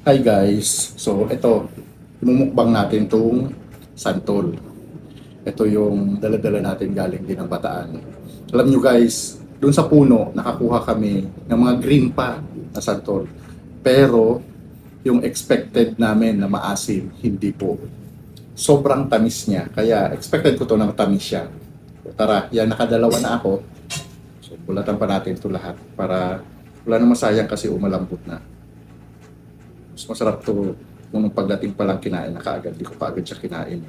Hi guys, so ito, mumukbang natin tong santol. Ito yung dala-dala natin galing din ng Bataan. Alam nyo guys, dun sa puno, nakakuha kami ng mga green pa na santol. Pero, yung expected namin na maasim, hindi po. Sobrang tamis niya, kaya expected ko to ng tamis siya. Tara, yan, nakadalawa na ako. So, bulatan pa natin ito lahat para wala namang sayang kasi umalambot na. Mas masarap to kung nung pagdating pa lang kinain na kaagad, di ko pa agad siya kinain.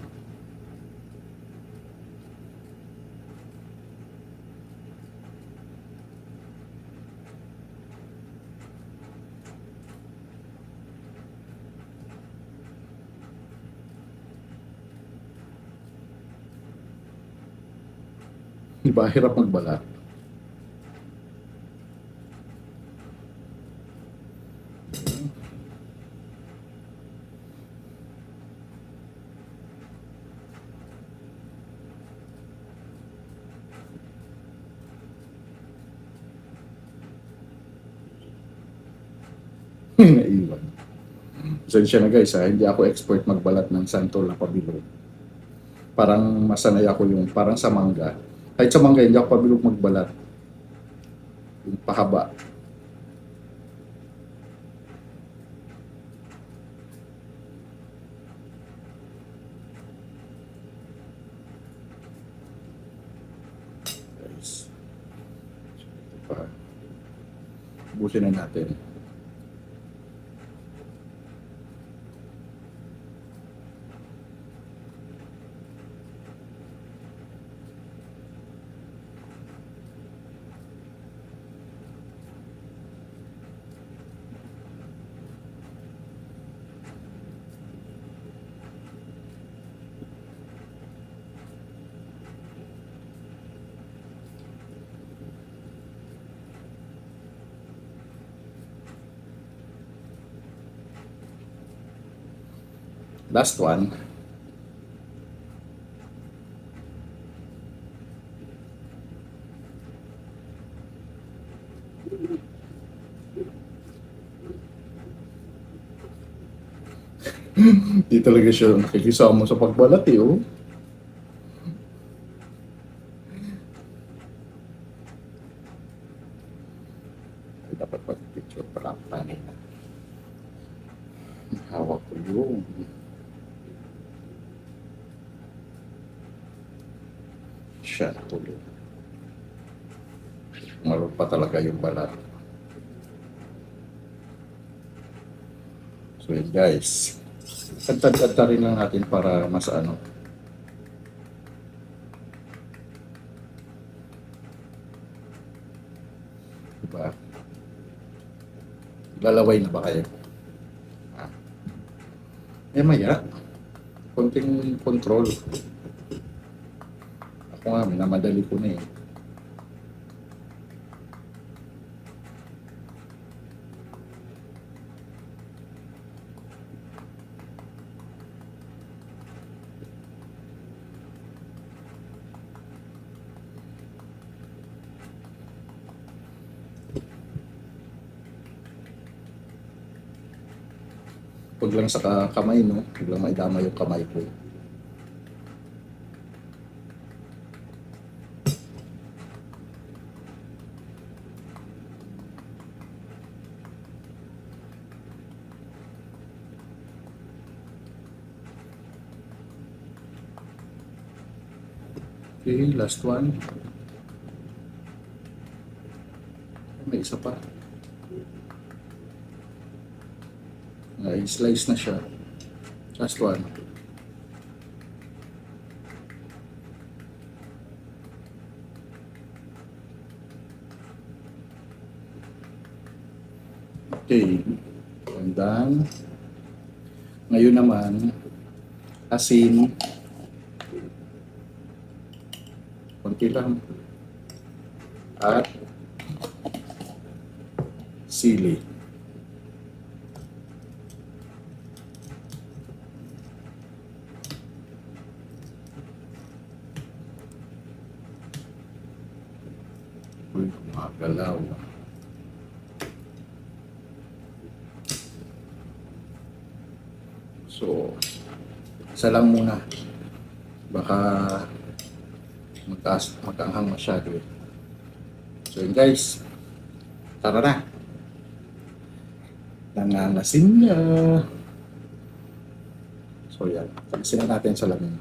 Di ba? Hirap magbalat. Naiwan. Pasensya na guys ha, hindi ako expert magbalat ng santol na pabilog. Parang masanay ako yung parang sa mangga. Kahit sa mangga, hindi ako pabilog magbalat. Yung pahaba. Guys. Ito pa. Ubusin na natin. Last one. Di talaga siya nakikisama sa pagbalat eh, oh. Dapat pag-picture pala ang panay na. Hawak ko yung siya tuloy. Malot pa talaga yung balat. So yun guys. Tagtad-tagta rin lang natin para mas ano. Diba? Lalaway na ba kayo? Ah. Maya, konting control. Ako nga, minamadali ko na eh. Huwag lang sa kamay, no? Huwag lang maidama yung kamay ko. Okay, last one. May isa pa. Slice na siya. Last one. Okay. And then, ngayon naman, asin. Konti lang. At sili. Uy, gumagalaw. So, isa lang muna. Baka magkaanghang masyado eh. So yun guys, tara na. Nangangasin niya. So yan, pagkasin na natin sa lamin.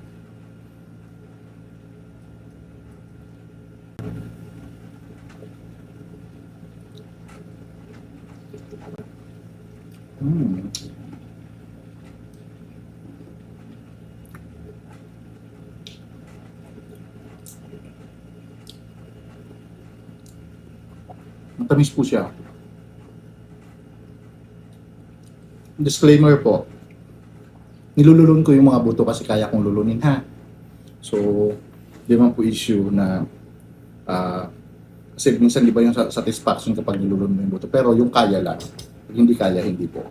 Hmm. Matamis po siya. Disclaimer po, nilululun ko yung mga buto kasi kaya kong lulunin ha. So, di man po issue na kasi minsan di ba yung satisfaction kapag nilulun mo yung buto. Pero yung kaya lang. Pag hindi kaya, hindi po.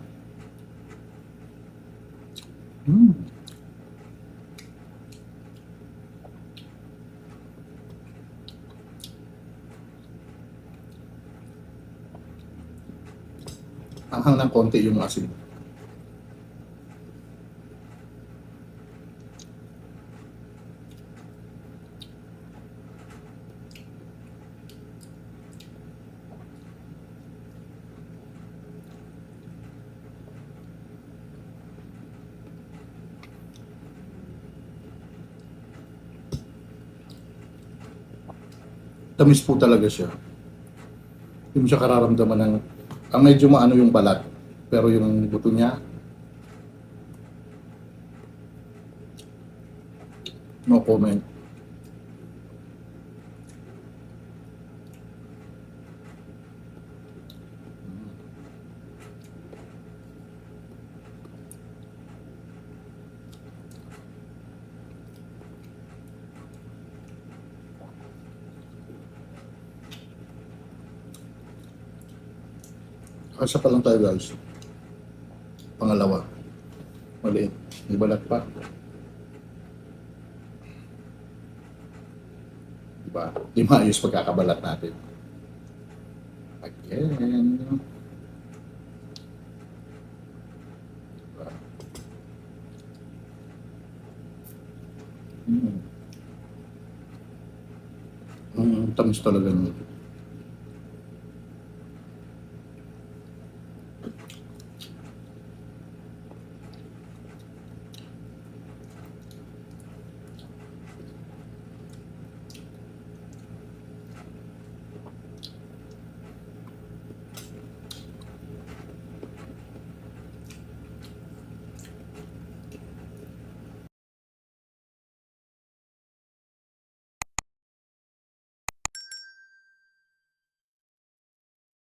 Hmm. Anghang ng konti yung asin. Tamis po talaga siya. Hindi mo siya kararamdaman ng ang medyo maano yung balat. Pero yung buto niya, no comment. Isa pa lang tayo guys. Pangalawa. Maliit. May balat pa. Diba? Di maayos pagkakabalat natin. Again. Diba? Tamis talaga nito.